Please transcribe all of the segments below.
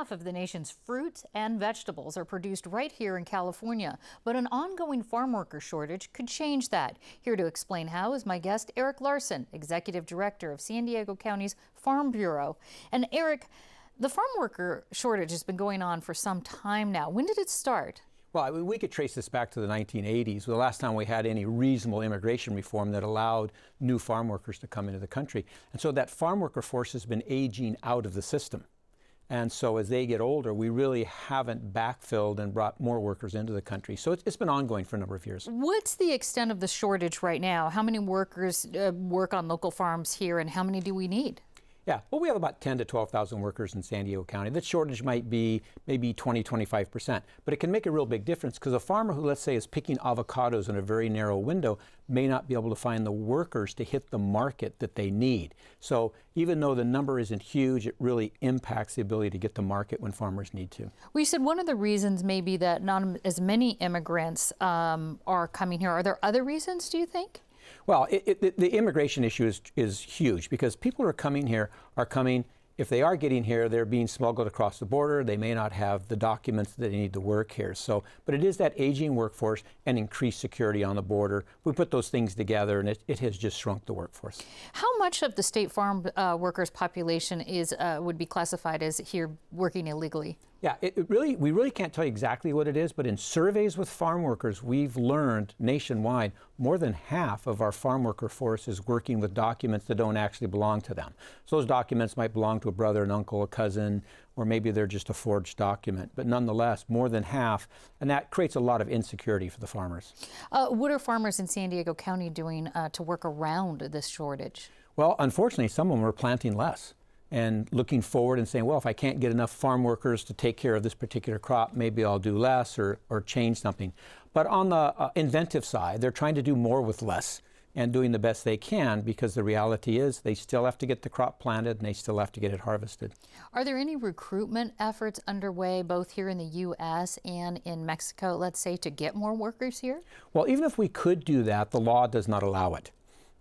half of the nation's fruit and vegetables are produced right here in California, but an ongoing farm worker shortage could change that. Here to explain how is my guest, Eric Larsen, Executive Director of San Diego County's Farm Bureau. And Eric, the farm worker shortage has been going on for some time now. When did it start? Well, we could trace this back to the 1980s, the last time we had any reasonable immigration reform that allowed new farm workers to come into the country. And so that farm worker force has been aging out of the system. And so as they get older, we really haven't backfilled and brought more workers into the country. So it's been ongoing for a number of years. What's the extent of the shortage right now? How many workers work on local farms here, and how many do we need? Yeah, well, we have about 10 to 12,000 workers in San Diego County. That shortage might be maybe 20–25%, but it can make a real big difference because a farmer who, let's say, is picking avocados in a very narrow window may not be able to find the workers to hit the market that they need. So even though the number isn't huge, it really impacts the ability to get to market when farmers need to. Well, you said one of the reasons may be that not as many immigrants are coming here. Are there other reasons, do you think? Well, the immigration issue is huge because people who are coming here are coming, if they are getting here, they're being smuggled across the border. They may not have the documents that they need to work here. So, but it is that aging workforce and increased security on the border. We put those things together and it has just shrunk the workforce. How much of the state farm workers population would be classified as here working illegally? Yeah, we really can't tell you exactly what it is, but in surveys with farm workers, we've learned nationwide more than half of our farm worker force is working with documents that don't actually belong to them. So those documents might belong to a brother, an uncle, a cousin, or maybe they're just a forged document. But nonetheless, more than half, and that creates a lot of insecurity for the farmers. What are farmers in San Diego County doing to work around this shortage? Well, unfortunately, some of them are planting less and looking forward and saying, well, if I can't get enough farm workers to take care of this particular crop, maybe I'll do less or change something. But on the inventive side, they're trying to do more with less and doing the best they can because the reality is they still have to get the crop planted and they still have to get it harvested. Are there any recruitment efforts underway both here in the U.S. and in Mexico, let's say, to get more workers here? Well, even if we could do that, the law does not allow it.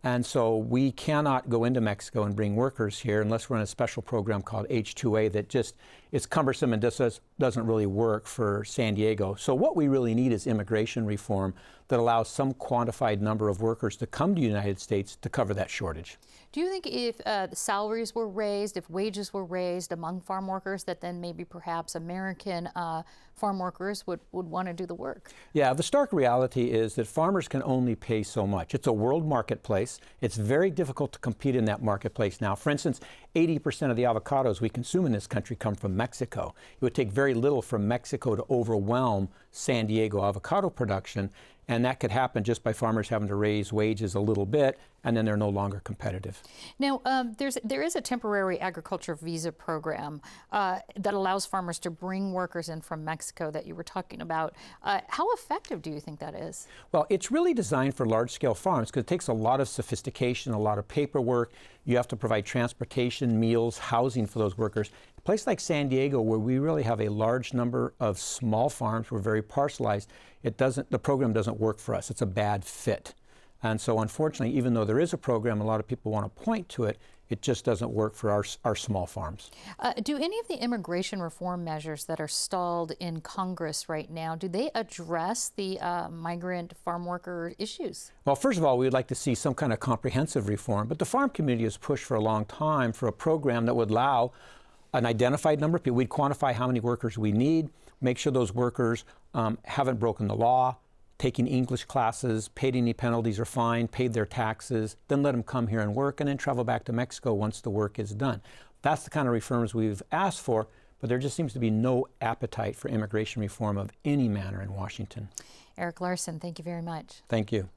And so we cannot go into Mexico and bring workers here unless we're in a special program called H-2A that just is cumbersome and doesn't really work for San Diego. So what we really need is immigration reform that allows some quantified number of workers to come to the United States to cover that shortage. Do you think if salaries were raised, if wages were raised among farm workers, that then maybe perhaps American farm workers would want to do the work? Yeah, the stark reality is that farmers can only pay so much. It's a world marketplace. It's very difficult to compete in that marketplace now. For instance, 80% of the avocados we consume in this country come from Mexico. It would take very little from Mexico to overwhelm San Diego avocado production, and that could happen just by farmers having to raise wages a little bit, and then they're no longer competitive. Now, there is a temporary agriculture visa program that allows farmers to bring workers in from Mexico that you were talking about. How effective do you think that is? Well, it's really designed for large-scale farms because it takes a lot of sophistication, a lot of paperwork. You have to provide transportation, meals, housing for those workers. A place like San Diego, where we really have a large number of small farms, we're very parcelized, the program doesn't work for us. It's a bad fit. And so unfortunately, even though there is a program, a lot of people want to point to it, it just doesn't work for our small farms. Do any of the immigration reform measures that are stalled in Congress right now, do they address the migrant farm worker issues? Well, first of all, we would like to see some kind of comprehensive reform, but the farm community has pushed for a long time for a program that would allow an identified number of people. We'd quantify how many workers we need, make sure those workers haven't broken the law, taking English classes, paid any penalties or fine, paid their taxes, then let them come here and work, and then travel back to Mexico once the work is done. That's the kind of reforms we've asked for, but there just seems to be no appetite for immigration reform of any manner in Washington. Eric Larsen, thank you very much. Thank you.